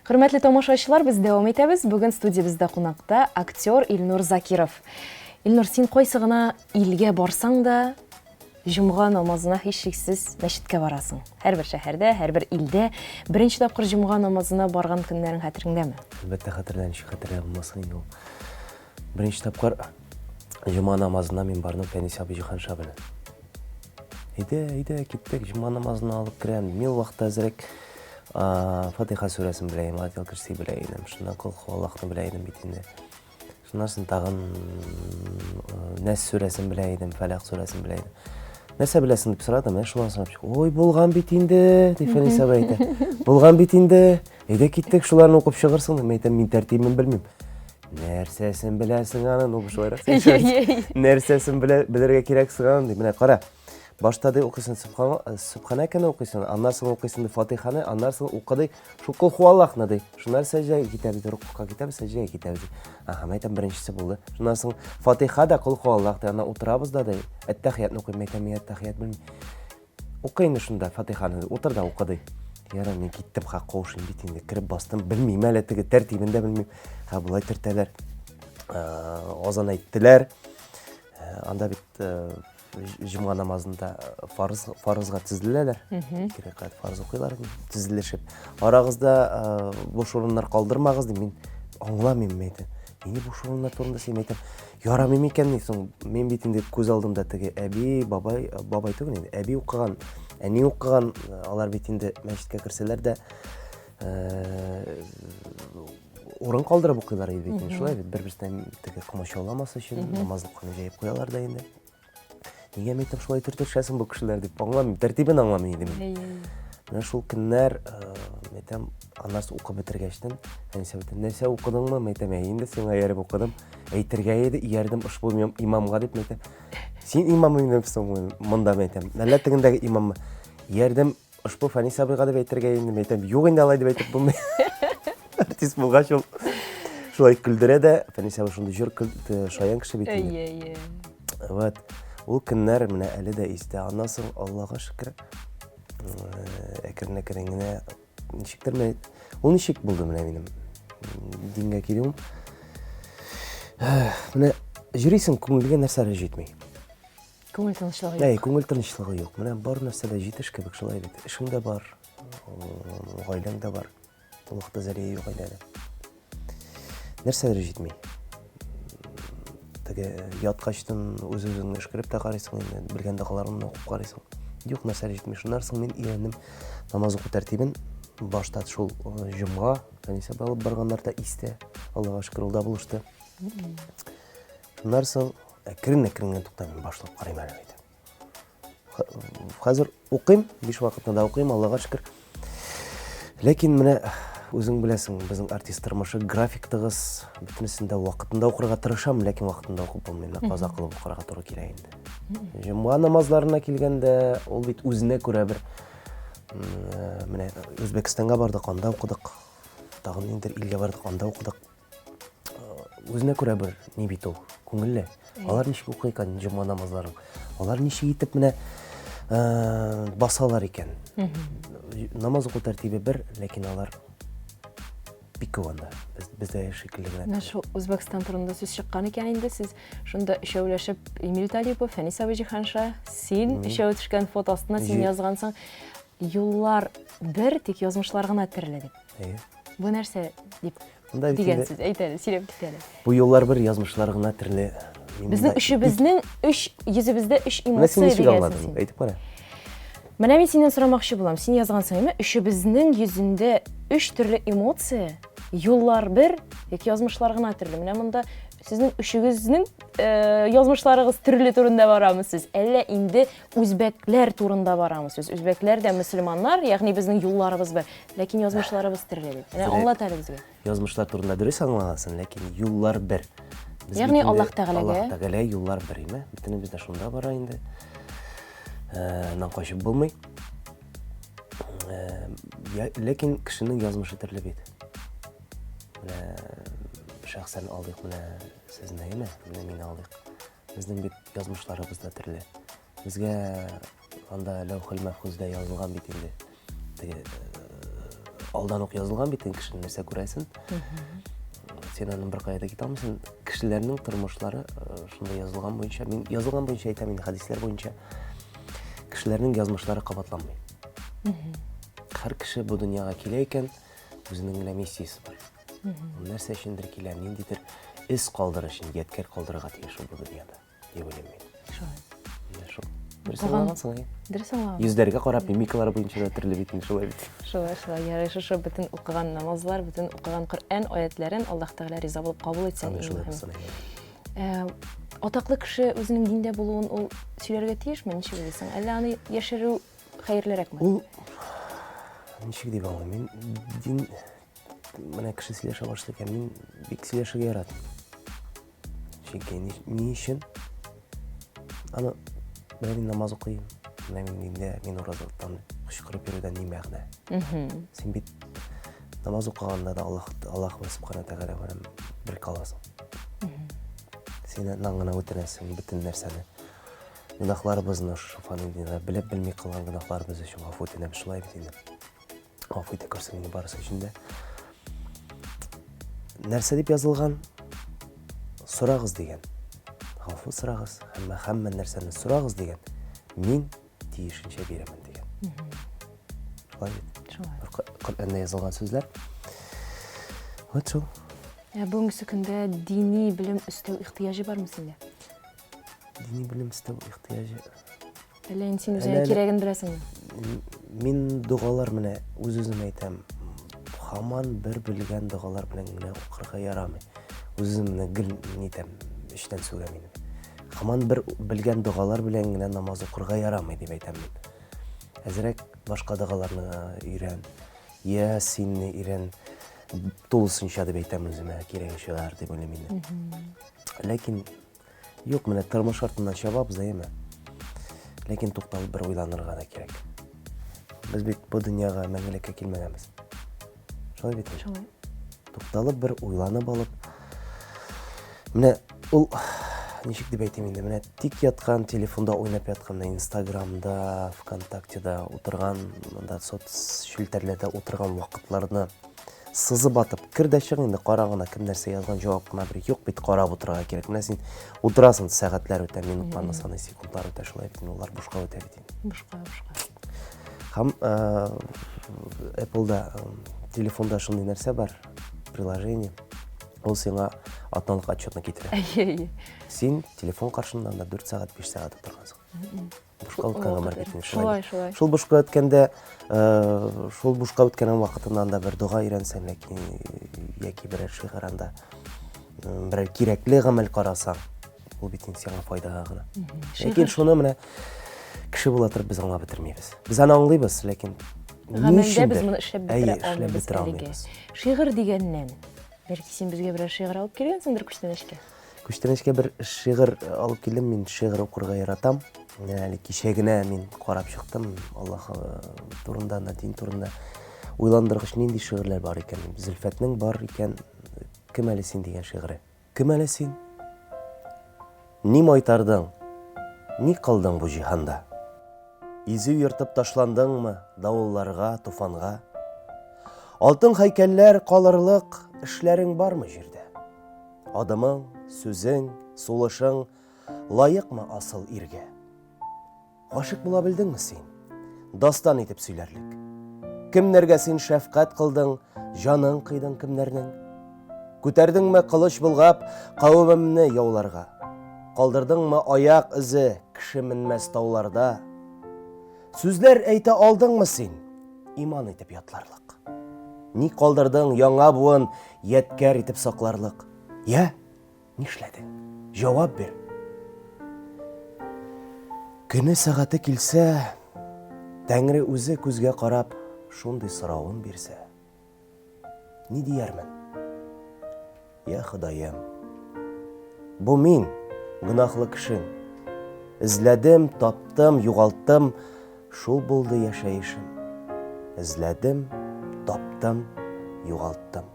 Хөрмәтле тамашачылар, без дәвам итәбез. Бүген студиябызда кунакта актер Илнур Закиров. Илнур, син кайсы гына илгә барсаң да, җомга намазына һичшиксез мәчеткә барасың. Һәрбер шәһәрдә, һәрбер илдә беренче тапкыр җомга намазына барган көннәрең хәтереңдәме? Әлбәттә хәтерләнеш булмасын инде ул. Беренче тапкыр җомга намазына мин бардым Фәнис абый Җиһанша белән. Әйдә, киттек, җомга намазына алып керәм. Мин вакытта әзрәк Фатиха сүрәсен беләйем, Аятел Курси беләйем, шуннан Кул Хуаллахны беләйем бит инде. Шуннан соң тагын Нәс сүрәсен беләйем, Фәләк сүрәсен беләйем. Нәрсә беләсең дип сорадым, шуннан соң ой, булган бит инде, дип Фәнис абый әйтә. Булган бит инде. Әйдә киттек, шуларны укып чыгырсың, дип әйтәм, мин тәртибен белмим. Нәрсәсен беләсең аны, ну шулайрак. Нәрсәсен белергә кирәксең аны, дип менә кара. Башта да укыйсың Субхана кәне укыйсың, аннан соң укыйсың Фатиханы, аннан соң укыдый Кул Хуаллахны ди. Шуннан сәҗдәгә китәбез, рукка китәбез, сәҗдәгә китәбез. Мәйтәм беренчесе булды. Шуннан соң Фатиха да Кул Хуаллах да, аннан утырабыз да ди. Әттәхиятны укыйм, мәйтәм әттәхият белмим. Укыйм шунда Фатиханы, утыр да укыдый. Яра мин киттем, каушым бит инде, кирип бастым, белмим әле теге тәртибен дә белмим. Булай төртәләр. Азан әйттеләр. Анда бит җомга намазында фарызга тезеләләр. Кирәк фарыз укыйлар, тезелешеп. Арагызда буш урыннар калдырмагыз ди. Мин аңламыйм әйтә. Мине буш урыннар турында син әйтәм. Ярамый микән соң? Мен бит инде күз алдымда теге әби, бабай түгел инде. Әби укыган, әни укыган, алар бит инде мәчеткә керсәләр дә урын калдырып укыйлар иде бит. Шулай бит бер-берсенә теге комачауламас өчен намазны укыган җәеп куялар да инде. Нигә мәйтәм шулай төртешәсең бу кешеләр дип аңламыйм, тәртибен аңламыйм идем. Менә шул көннәр мәйтәм аннан укып бетергәчтен, нәрсә укыдыңмы? Мәйтәм, инде сиңа ярып укыдым. Әйтергә иде, иярдем ошбу имамга дип мәйтәм. Син имам инемсең монда мәйтәм. Әллә тегендәге имаммы? Иярдем ошбу Фәнис абыйга дип әйтергә инде мәйтәм. Юк инде алай дип әйтеп булмый. Артист булгач ул шулай көлдерә дә, Фәнис абый шунда җыр шаян кеше бит инде. Вот. Ул көннәр менә әле дә истә. Аннан соң, Аллаһка шөкер, әкрен-әкрен генә ничектер менә ул ничек булды менә минем дингә килүем. Менә йөрисең, күңелгә нәрсәләр җитми. Күңел тынычлыгы Әй, юк. күңел тынычлыгы юк. Менә бар нәрсәләр җитеш кебек шулай бит. Эшең дә бар, гаиләң дә бар. Тулыкта зәрия юк әле. Нәрсәләр җитми. Теге яткачтан үз-үзеңне эшкәреп тә карыйсың, инде белгән дәгъваларыңны укып карыйсың. Юк, нәрсәләр җитми. Шуннан соң мин өйрәндем намаз уку тәртибен. Башта шул җомга, канисә алып барганнарда истә. Аллаһка шөкер, ул да булышты. Шуннан соң әкрен-әкрен генә туктап башлап карыйм әле әйтәм. Хәзер укыйм, 5 вакытны да укыйм, Аллаһка шөкер. Ләкин менә үзең беләсең, безнең артист тормышы график тыгыз, бөтенесендә вакытында укырга тырышам, ләкин вакытында укып булмый, каза кылып укырга туры килә инде. Җомга намазларына килгәндә, ул бит үзенә күрә бер менә Үзбәкстанга бардык, анда укыдык. Тагын инде илгә бардык, анда укыдык. Үзенә күрә бер ни бит ул, күңелле. Алар ничек укый икән җомга намазларын? Алар ничек итеп менә басалар икән? Намаз уку тәртибе бер, ләкин алар бик күп анда. Бездә шикелле генә. Менә шул Үзбәкстан турында сүз чыккан икән инде, сез шунда өчәүләшеп, Эмиль Талипов, Фәнис Абыҗиханша, син өчәү төшкән фото астына син язгансың, юллар бер, тик язмышлар гына төрле дип. Бу нәрсә дип дигәнсез, әйт әле, сөйләп кит әле. Бу юллар бер, язмышлар гына төрле. Безнең өчебезнең йөзебездә 3 Менә син эмоция ничек дигәнсез. аңладың? Әйтеп кара. Менә мин синнән сорамакчы булам. Син язгансың, әйме? Өчебезнең йөзендә 3 төрле эмоция, юллар бер, тик язмышлар гына төрле. Менә монда сезнең өчегезнең язмышларыгыз төрле турында барамыз сез. Әллә инде үзбәкләр турында барамыз сез. Үзбәкләр дә мөселманнар, ягъни безнең юлларыбыз бер, ләкин язмышларыбыз төрле дип. Менә аңлат әле безгә. Язмышлар турында дөрес аңлагансың, ләкин юллар бер. Ягъни Аллаһ Тәгаләгә. Аллаһ Тәгалә юллар бер име? Бөтенебез дә шунда бара инде. Нан качып булмый. Ләкин кешенең язмышы төрле бит. Менә шәхсән алдык, менә сезне име? Менә мин алдык. Безнең бит язмышларыбыз да төрле. Безгә анда Лаухул Мәхфузда язылган бит инде. Теге алдан ук язылган бит кешенең нәрсә күрәсен. Сен аны бер кайда китә алмыйсың. Кешеләрнең тормышлары шунда язылган буенча, мин язылган буенча әйтәм, мин хадисләр буенча кешеләрнең язмышлары кабатланмый. Һәр кеше бу дөньяга килә икән, үзенең генә миссиясе бар. Нәрсә өчендер килә, ниндидер эз калдырыр өчен, ядкар калдырырга тиеш бу дөньяда, дип уйлыйм мин. Шул. Дөрес аңлагансың, Дөрес аңлаган. Йөзләргә карап мимикалар буенча да төрле бит инде, шулай бит. Шулай, ярый, шушы бөтен укыган намазлар, бөтен укыган Коръән аятларын Аллаһ Тәгалә риза булып кабул итсен. Атаклы кеше үзенең диндә булуын ул сөйләргә тиешме, ничек уйлыйсың? Әллә аны яшерү хәерлерәкме? Ул ничек дип аңлыйм? Мин дин менә кеше сөйләшә башлый, мин бик сөйләшергә яратам. Чөнки ни өчен? Аны мин намаз укыйм, менә мин диндә, мин уразаттан кычкырып йөрүдән ни мәгънә? Син бит намаз укыганда да Аллаһ Субхана Тәгалә белән бер каласың. Син гына үтенәсең бөтен нәрсәне. Гынахларыбызны шуфаны динә белеп белми кылган гынахларыбыз өчен гафу үтенәбез, шулай бит инде. Гафу итә күрсәң инде барысы өчен дә. Нәрсә дип язылган? Сорагыз дигән. Гафу сорагыз, һәммә нәрсәне сорагыз дигән. Мин тиешенчә бирәмен дигән. Шулай бит. Коръәндә язылган сүзләр. Вот шул. Бүгенге көндә дини белем өстәү ихтыяҗы бармы синдә? Дини белем өстәү ихтыяҗы. Әллә инде син үзеңә кирәген беләсеңме? Мин дугалар менә үз-үземә әйтәм. Һаман бер белгән дугалар белән генә укырга ярамый. Үземне гел нитәм, эчтән сүгәм инде. Һаман бер белгән дугалар белән генә намаз укырга ярамый дип әйтәм мин. Әзрәк башка дугаларны өйрән. Ясинне өйрән. Тулысынча дип әйтәм үземә, кирәге шулар дип уйлыйм инде. Ләкин юк, менә тормыш артыннан чабабыз да яме. Ләкин тукталып бер уйланырга да кирәк. Без бит бу дөньяга мәңгелеккә килмәгәнбез. Шулай бит. Тукталып бер уйланып алып. Менә ул ничек дип әйтим инде, менә тик яткан, телефонда уйнап яткан, Инстаграмда, ВКонтактеда утырган, монда соц шелтәрләрдә утырган вакытларны сызып атып, кер дә чык инде, кара гына кем нәрсә язган, җавап кына бер юк бит, карап утырырга кирәк. Менә син утырасың, сәгатьләр үтә, минутларны саный, секундлар үтә, шулай бит, улар бушка үтә бит инде. Бушка. Һәм Apple'да телефонда шундый нәрсә бар, приложение. Ул сиңа атналык отчетны китерә. Әйе. Син телефон каршында 4 сәгать, 5 сәгать утыргансың. Бушка үткән гомер бит инде. Шулай. Шул бушка үткәндә, шул бушка үткән вакытыннан да бер дуга өйрәнсәң, яки берәр шигыранда берәр кирәкле гамәл карасаң, ул бит инде сиңа файдага гына. Ләкин шуны менә кеше була торып без аңлап бетермибез. Без аны аңлыйбыз, ләкин Гамәлдә без моны эшләп эшләп бетерә бетерә алмыйбыз. алмыйбыз. Шигырь дигәннән, бәлки син безгә берәр шигырь алып килгәнсеңдер күчтәнәчкә. Күчтәнәчкә бер шигырь алып килдем, мин шигырь укырга яратам. Әле кичә генә мин карап чыктым, Аллаһ турында, дин турында уйландыргыч нинди шигырьләр бар икән. Зөлфәтнең бар икән, кем әле син дигән шигыре. Кем әле син? Ни майтардың? Ни кылдың бу җиһанда? Изү йыртып ташландыңмы давылларга, туфанга? Алтын һәйкәлләр калырлык эшләрең бармы җирдә? Адымың, сүзең, сулышың лаекмы асыл иргә? Гашык була белдеңме син? Дастан итеп сөйләрлек. Кемнәргә син шәфкать кылдың, җаның кыйдың кемнәрнең? Күтәрдеңме кылыч булгап кавымымны яуларга? Калдырдыңмы аяк изе кеше менмәс тауларда? Сүзләр әйтә алдыңмы син, иман итеп ятларлык? Ни калдырдың яңа буын яткәр итеп сакларлык? Я, нишләдең? Җавап бир. Көне сәгате килсә, Тәңре үзе күзгә карап, шундый соравын бирсә, ни диярмен? Я Ходаем, бу мин, гынахлы кешең. Эзләдем, таптым, югалттым, шул булды яшәешем. Эзләдем, таптым, югалттым.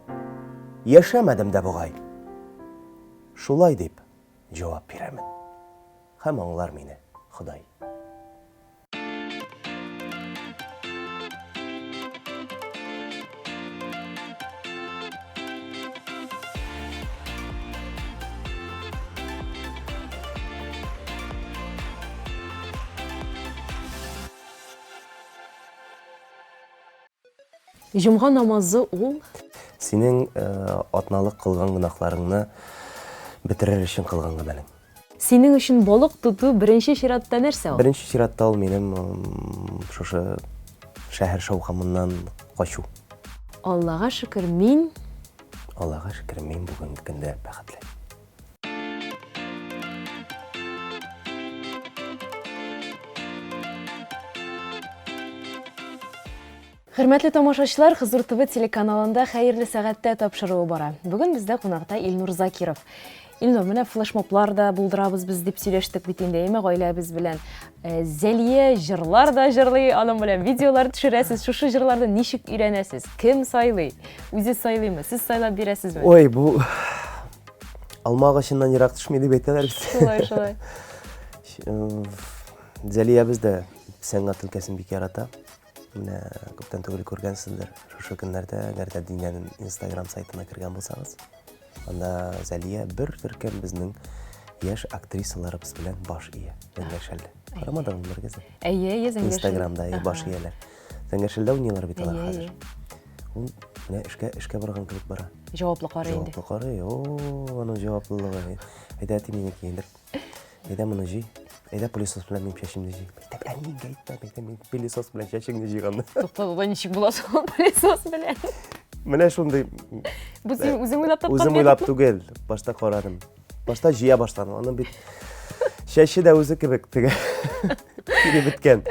Яшәмәдем дә бугай. Шулай дип җавап бирәмен. Һәм аңлар мине Ходай. Җомга намазы ул Синең атналык кылган гынахларыңны бетерер өчен кылган гамәлең. синең өчен балык тоту беренче чиратта нәрсә ул? Беренче чиратта ул минем шушы шәһәр шаукымыннан качу. Аллага шөкер, мин Аллага шөкер, мин бүгенге көндә бәхетле. Хөрмәтле тамашачылар, Хызур ТВ телеканалында хәерле сәгатьтә тапшыруы бара. Бүген бездә кунакта Илнур Закиров. Илнур, менә флешмоблар да булдырабыз без дип сөйләштек бит инде, гаиләбез белән. Зәлия җырлар да җырлый, аның белән видеолар төшерәсез. Шушы җырларны ничек өйрәнәсез? Кем сайлый? Үзе сайлыймы? Сез сайлап бирәсезме? Ой, бу алма агачыннан ерак төшмәй дип әйтәләр бит. Шулай. Зәлия бездә сәнгать өлкәсен бик ярата. Менә күптән түгел күргәнсездер. Шушы көннәрдә әгәр дә Динәнең Instagram сайтына кергән булсагыз, анда Зәлия бер төркем безнең яшь актрисаларыбыз белән баш ия. Зәңгәшәлдә. Карамадыңмы бергә? Әйе, Зәңгәшәл. Instagramда баш ияләр. Зәңгәшәлдә уйныйлар бит алар хәзер. Ул менә эшкә барган кебек бара. Җаваплы карый инде. Җаваплы карый. Аның җаваплылыгы. Әйдә мине киендер. Әйдә моны җый. Әйдә пылесос белән минем чәчемне җый. Әйдә мин пылесос белән чәчеңне җыйганны. Тукта, ничек буласың пылесос белән? Менә шундый. Бу син үзең уйлап тапкан. Үзем уйлап түгел. Башта карадым. Башта җыя башладым. Аның бит чәче дә үзе кебек теге. Кире биткән.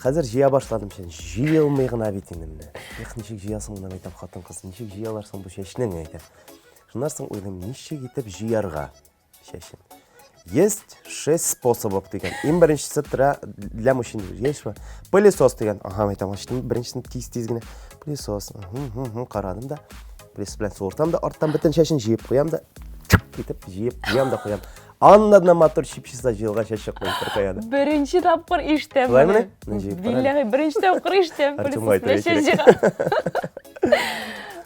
Хәзер җыя башладым чәч. Җыелмый гына бит инде менә. Ничек җыясың менә әйтәм хатын-кыз. Ничек җыяларсың бу чәчне әйтәм. Шуннан соң уйлыйм, ничек итеп җыярга чәчен. Есть 6 способов дигән. Иң беренчесе для мужчин. Есть пылесос дигән. Ага, әйтәм, беренчесен тиз генә пылесос. Карадым да. Пылесос белән суыртам да, арттан бөтен чәчен җыеп куям да. кетіп жиям да қоям. Аннан мотор шипшisa жылға шашып қойып бір қояды. Бірінші тапқыр іштем. Былай міне? Міне жиып қарады. Биллахи, бірінші тапқыр іштем. Артем айтыр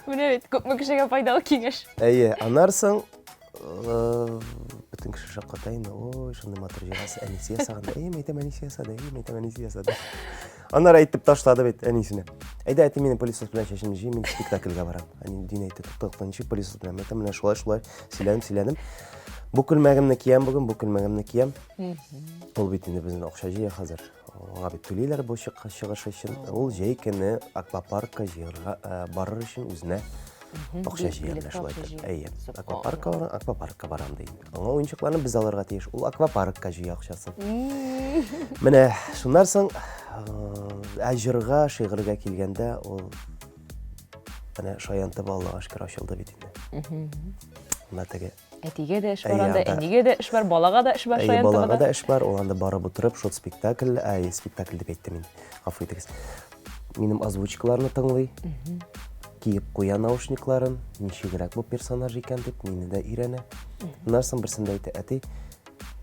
Міне бет, көп кішіге пайдалы кеңеш. Әйе, анарсың, бүтін кіші жаққа тайын, ой, шынды мотор жиғасы, әнесі ясағанда, мәйтем әнесі ясады, мәйтем әнесі ясады. Анар айтып таштады бет әнесіне. Әйді әйті менің полисос білән шешімді жей, мен спектакльға барам. Дин әйті тұқтықтаншы полисос білән, мәйтем міне шулай силенім. Бүкіл мәгімні киям бүгін, бүкіл мәгімні киям. Ол бетінде біздің оқша жей қазір. Оға бет төлейлер бұл шығыш үшін. Ол жей кені аквапаркқа барыр үшін өзіне оқша жеймді шулайтыр. Әйе, аквапаркқа барам дейін. Оңа ойыншықларны біз аларға тейіш, ол аквапаркқа жей ақшасын. Міне, шынарсың, әжірға, шиғырға келгенде, ол шаянты балығы ашқыр ашылды бетінде. Әтиге де іш бар, анда әнеге де іш бар, балаға да іш бар, шаянтыға да. Балаға да іш бар, оланда барып отырып, шот спектакль деп әйтті мен. Ғафу етіңіз. Менің озвучкаларны тыңлай, киіп қоя наушникларын, нешегірек бұл персонаж екен деп, мені де үйрені. Нарсын бірсінде әйті, әти,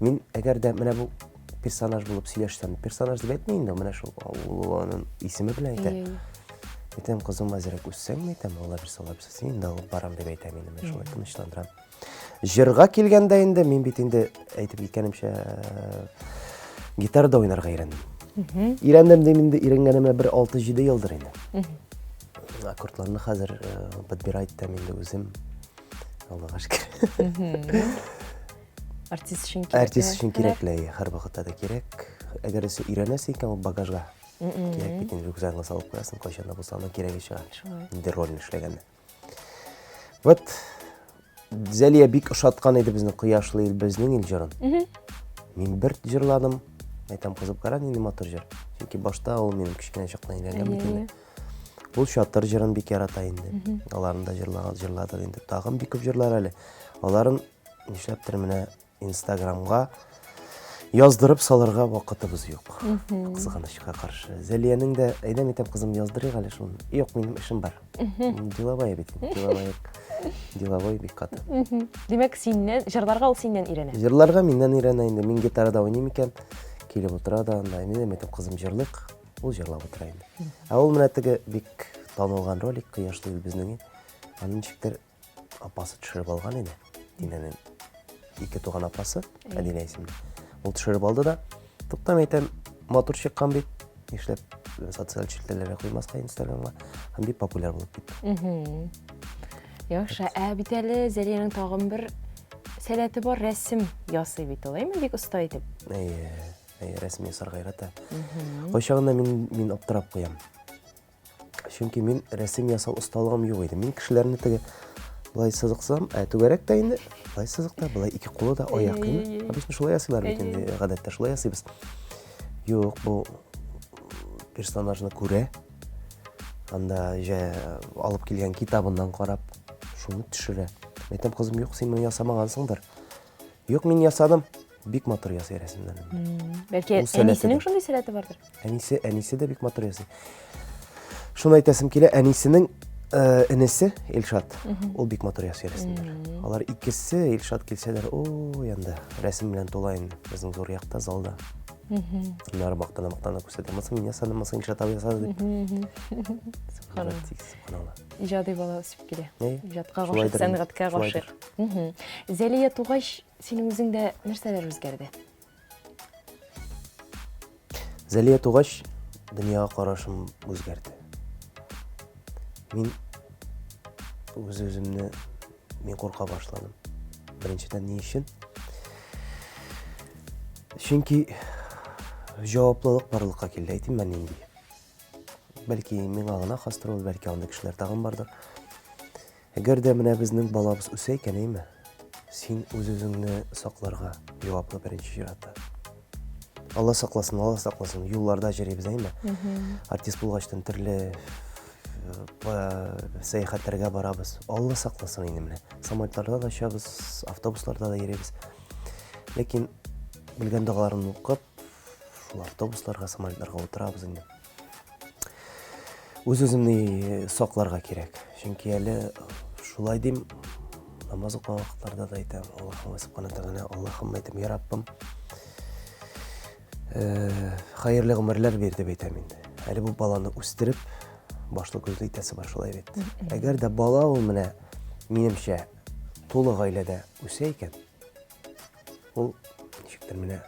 мен әгер де міне бұл персонаж болып сөйлешсем, персонаж деп әйтмейін де, міне шыл, оның есімі білен әйті. Әйтем, қызым азырек өссең, әйтем, ола бірсі, сен де барам деп әйтем, мен шолай тыныштандырам. Жырға келгенде енді мен бетінде әйтіп екенімше гитарда ойнарға үйрендім. Үйрендім деймінде үйренгеніме бір 6-7 елдір енді. Аккордларны қазір подбирайт та менде өзім Аллаға шүкір. Артист үшін керек. Артист үшін кереклі, har вақытта да керек. Әгер өсі үйренесің екен, ол багажға керек бетін рюкзагыңа салып қоясың, қойшанда болса, ана керегі шығар. Менде рөлін ішлегенде. Вот Зәлия бик ұшатқан еді біздің қияшлы ел біздің ел жырын. Мен бір жырладым, айтам қызып қаран, енді мотор жыр. Çünkü башта ол менің кішкене шақтан елерген бітінде. Бұл шаттыр жырын бек ярата енді. Аларын да жырлады енді. Тағым бек көп жырлар әлі. Аларын нешләптір міне Инстаграмға яздырып салырға вақытыбыз жоқ. Қызғанышқа қаршы. Зәлияның да әйдем етем қызым яздырық әлі шуын. Жоқ, менің ішім бар. Деловай бетін. Деловой бек қаты. Демек, жырларға ол сенен үйрене? Жырларға менен үйрене енді. Мен гитарада ойнайым екен. Келіп отырады, мен етем қызым жырлық. Ол жырлап отыра енді. Ол мінәттігі бек танылған ролик, қияшлы ел біздің. Анын шектер апасы түшіріп алған еді. Диненің екі туған апасы, Әдина есімді. Ол түшіріп алды да, тұқтам етем мотор шыққан бет, ешлеп социал челтелері қоймасқа Инстаграмға, бек популяр болып кетті. Яша, бітәлі Зәлияның тағым бір сәләті бар рәсім ясы бет олай ма бек ұста етіп? Рәсім ясар ғайрата. Қойшағында мен аптырап қоям. Чөнки мен рәсім ясал ұсталығым жоқ еді. Мен кішілеріні тігі былай сызықсам, әту керек та енді, былай сызықта, былай екі қолы да аяқ қиын. Обычно шулай ясылар бекенде, ғадатта шулай ясыйбыз. Жоқ, бұл персонажны көре, анда алып келген китабынан қарап, шуны түшірі. Айтам, қызым, жоқ, сен мен ясамағансыңдар. Жоқ, мен ясадым, бек мотор ясай рәсімден. Бәлке, әнесінің шындай сәләті бардыр? Әнесі де бек мотор ясай. Шуны айтасым келе, әнесінің інісі Елшат, ол бек мотор ясай рәсімдер. Алар икісі Елшат келседер, енді рәсім білән толайын, біздің зор яқта залда. Нары мақтана көседі. Маса мен ясадым, маса Елшат ау ясады деп. Ижады бала өсіп келе. Ижадқа қошыр, сәнғатқа қошыр. Зәлия туғаш, сенің өзіңде нәрселер өзгерді? Зәлия туғаш, дүнияға қарашым өзгерді. Мен өзімні қорқа башладым. Біріншіден не үшін? Чөнки жауаплылық барлыққа келді айтайын мен енді. Бәлки мен ағына қастыр ол, бәлки ағында кішілер тағым бардыр. Әгер де міне біздің балабыз өсей кәнеймі? Сен өз-өзіңні сақларға жауаплы бірінші жыраты. Алла сақласын, юлларда жүребіз әйме? Артист болғаштан түрлі саяхаттарға барабыз. Алла сақласын енді міне. Самолетларда да шабыз, автобусларда да еребіз. Лекен білген дұғаларын оқып, шул автобусларға, самолетларға отырабыз енді. Өз-өзімні сақларға керек. Чөнки әлі шулай дейм, намаз оқыған вақыттарда да айтам, Аллахым субхана тағала, Аллахым айтам, я Раббым, хайырлы ғұмырлар бер деп айтам енді. Әлі бұл баланы өстіріп, башлы көзлі итәсі бар шулай бет. Әгәр дә бала ул менә минемчә тулы гаиләдә үсә икән, ул ничектер менә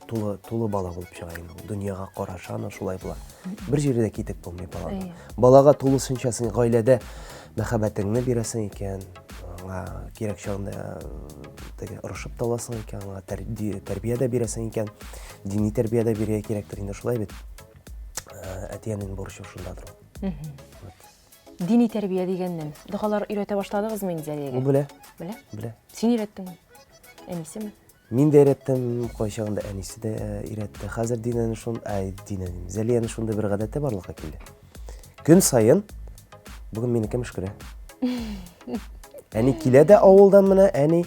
тулы бала булып чыга инде. Ул дөньяга карашы аны шулай була. Бер җирдә китеп булмый балага. Балага тулысынчасын гаиләдә мәхәббәтеңне бирәсең икән, аңа кирәк чагында теге ырышып таласың икән, аңа тәрбия дә бирәсең икән, дини тәрбия дә бирә кирәктер инде шулай бит. Әтиянең бурычы шундадыр ул. Дини тәрбия дигәннән дохалар өйрәтә башладыгызмы инде Зәлиягә? Ул белә. Белә? Белә. Син өйрәттеңме? Әнисеме? Мин дә өйрәттем, кайчагында әнисе дә өйрәтте. Хәзер динәне Зәлияне шунда бер гадәте барлыкка килде. Көн сайын бүген минеке мөшкерә. Әни килә дә авылдан менә, әни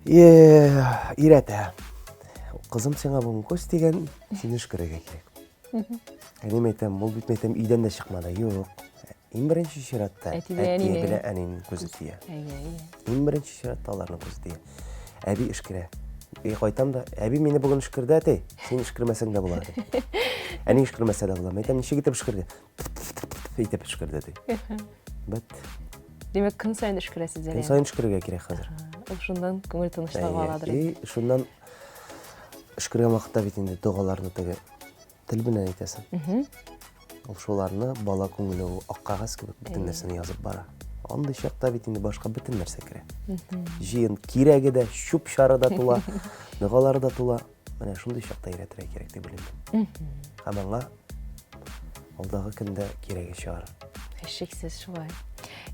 өйрәтә. Кызым, сиңа бүген күз тигән, син мөшкерәгә кирәк. Әни әйтәм, ул бит әйтәм, өйдән дә чыкмады. Юк. Иң беренче чиратта әти белән әнинең күзе тия. Иң беренче чиратта аларның күзе тия. Әби эшкерә. Кайтам да, әби мине бүген эшкерде әти. Син эшкермәсәң дә була ди. Әни эшкермәсә дә була. Әйтәм, ничек итеп эшкерде? Итеп эшкерде ди. Бит. Димәк, көн сайын эшкерәсез Зәлия. Көн сайын эшкерергә кирәк хәзер. Ул шундан күңел тынычлыгы аладыр. Шуннан эшкергән вакытта бит инде дугаларны теге тел белән әйтәсең. Ул шуларны бала күңеле аккагаз кебек бөтен нәрсәне язып бара. Андый чакта бит инде башка бөтен нәрсә керә. Җыен кирәге дә, чүп шары да тула, дугалары да тула. Менә шундый чакта өйрәтергә кирәк дип уйлыйм. Һәм аңа алдагы көндә кирәге чыгар. Шексез шулай.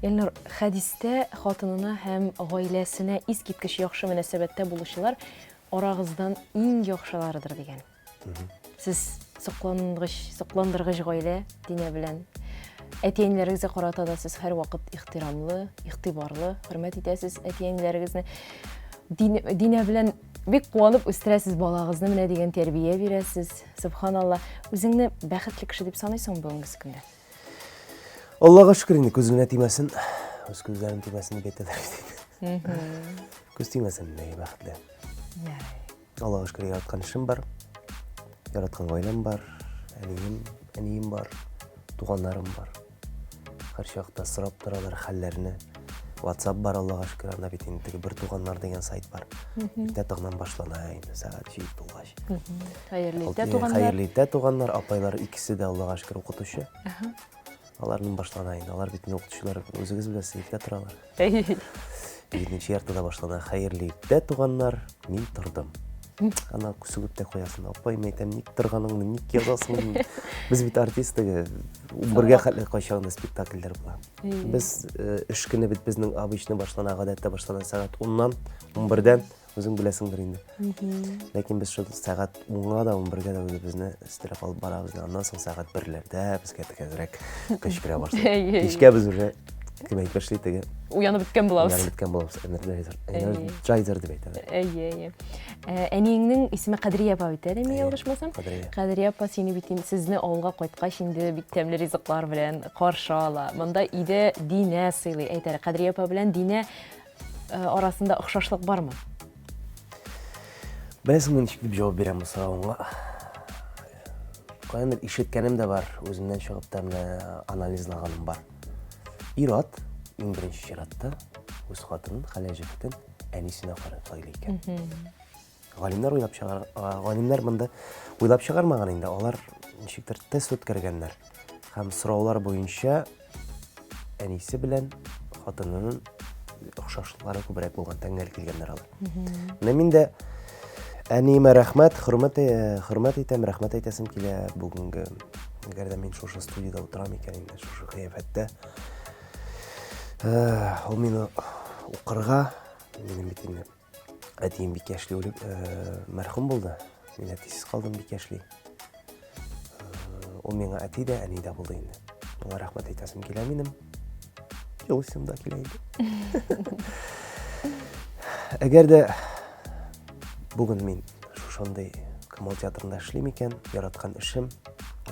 Елнур, хәдистә хатынына һәм гаиләсенә искиткеч яхшы мөнәсәбәттә булучылар арагыздан иң яхшыларыдыр дигән. Сез сокландыргыч гаилә дине белән әти-әниләрегезгә карата да сез һәр вакыт ихтирамлы, игътибарлы, хөрмәт итәсез әти-әниләрегезне. Дине белән бик куанып үстерәсез балагызны, менә дигән тәрбия бирәсез. Субханалла, үзеңне бәхетле кеше дип саныйсың бүгенге көндә? Аллага шөкер инде, күзгә тимәсен. Үз күзләрем тимәсен дип әйтәләр. Күз тимәсен, бәхетле. Аллага шөкер, яраткан эшем бар. Яраткан гаиләм бар. Әнием бар. Туганнарым бар. Һәр чакта сорап торалар хәлләрне. WhatsApp бар, Аллага шөкер, анда бит инде бер туганнар дигән сайт бар. Иртә тагыннан башлана инде, сәгать 7 булгач. Хәерле итә туганнар. Хәерле итә туганнар, апайлар икесе дә Аллага шөкер укытучы. Аларның башлана инде. Алар бит укытучылар, үзегез беләсез, иртә торалар. 7нче яртыда башлана. Хәерле итә туганнар, мин тордым. Ана күсүгеп тә куясың. Апай, мәйтәм, ник торганыңны, ник язасың? Без бит артисттыгы, бергә хәтле кайчагында спектакльләр була. Без эш көне бит безнең обычно башлана, гадәттә башлана сәгать 10-нан 11-дән, үзең беләсеңдер инде. Ләкин без шул сәгать 10-га да 11-гә дә үзебезне истерап алып барабыз. Аннан соң сәгать 1-ләрдә безгә тәзрәк кычкыра башлый. Кичкә без уже кемәй башлый теге. Уянып беткән булабыз. Уянып беткән булабыз. Энерджайзер дип әйтәләр. Әниеңнең исеме Кадрия апа бит, әме ялгышмасам? Кадрия апа сине бит сезне авылга кайткач инде бик тәмле ризыклар белән каршы ала. Монда өйдә Динә сыйлый. Әйтәләр, Кадрия апа белән Динә арасында охшашлык бармы? Беләсеңме, ничек дип җавап бирәм бу сорауга? Каяндыр ишеткәнем дә бар, үземнән чыгып та менә анализлаганым бар. Ират иң беренче чиратта үз хатынын, Хәләҗевтен әнисенә карап сайлый икән. Галимнәр монда уйлап чыгармаган инде. Алар ничектер тест үткәргәннәр. Һәм сораулар буенча әнисе белән хатынының охшашлыклары күбрәк булган, тәңгәл килгәннәр алар. Менә мин дә әниемә рәхмәт, хөрмәт итәм, рәхмәт әйтәсем килә бүгенге. Әгәр дә мин шушы студияда утырам икән инде, шушы кыяфәттә. Ул мине укырга, минем бит инде әтием бик яшьли үлеп, мәрхүм булды. Мин әтисез калдым бик яшьли. Ул миңа әти дә, әни дә булды инде. Аңа рәхмәт әйтәсем килә минем. Елыйсым да килә инде. Әгәр дә бүген мин шушындый Камал театрында эшлим икән, яраткан эшем,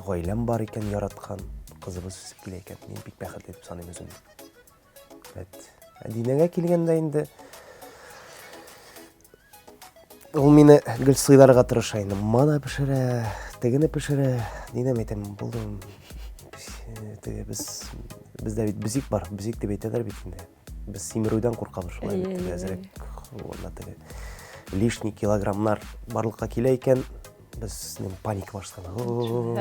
гаиләм бар икән, яраткан кызыбыз үсеп килә икән, мин бик бәхетле дип саныйм үземне. Динәгә килгәндә инде ул мине гел сыйларга тырыша инде. Мана пешерә, тегене пешерә. Динәм әйтәм, булдым. Теге бездә бит бизик бар, бизик дип әйтәләр бит инде. Без симерүдән куркабыз шулай бит. Әзрәк теге лишний килограммнар барлыкка килә икән, безнең паника башлады.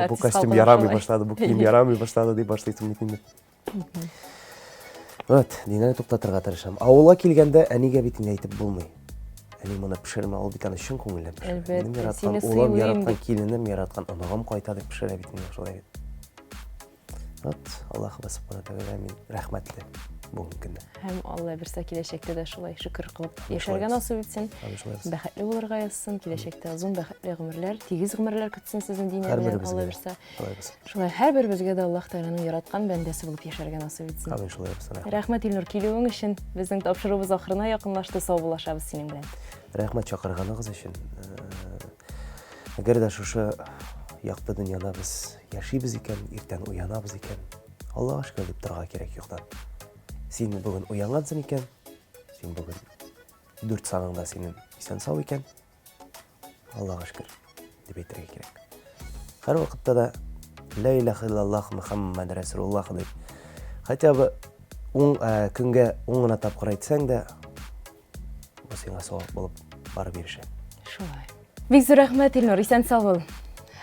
Бу костюм ярамый башлады, бу кием ярамый башлады дип башлыйсың бит инде. Вот, Динәне туктатырга тырышам. Авылга килгәндә әнигә бит инде әйтеп булмый. Әни моны пешермә, ул бит аны чын күңеллән пешерә. Минем яраткан улым, яраткан киленем, яраткан анагым кайта дип пешерә бит инде шулай бит. Вот, Аллаһ субхана тәгалә мин рәхмәтле бүгенге көндә. Һәм Алла берсә киләчәктә дә шулай шөкер кылып яшәргә насыйп итсен. Бәхетле булырга язсын, киләчәктә озын бәхетле гомерләр, тигез гомерләр көтсен сезнең Динә белән Алла берсә. Шулай һәрберебезгә дә Аллаһ Тәгаләнең яраткан бәндәсе булып яшәргә насыйп итсен. Амин, шулай булсын. Рәхмәт Илнур, килүең өчен. Безнең тапшыруыбыз ахырына якынлашты, сау булашабыз синең белән. Рәхмәт чакырганыгыз өчен. Әгәр дә шушы якты дөньяда без яшибез икән, иртән уянабыз икән, Аллаһка шөкер дип торырга кирәк юктан. Син бүген уянгансың икән, син бүген 4 сагыңда синең исән сау икән, Аллаһка шөкер дип әйтергә кирәк. Һәр вакытта да ла илаха иллаллаһ Мухаммад Расулуллаһ дип, хотя бы көнгә гына тапкыр әйтсәң дә, бу сиңа савап булып барып ирешә. Шулай. Бик зур рәхмәт Илнур, исән сау бул.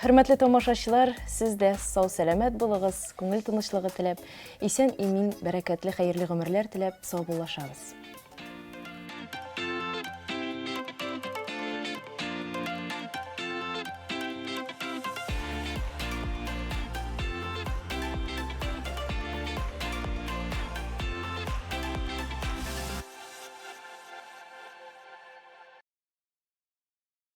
Хөрмәтле тамашачылар, сез дә сау-сәламәт булыгыз, күңел тынычлыгы теләп, исән имин, бәрәкәтле, хәерле гомерләр теләп, сау булашабыз.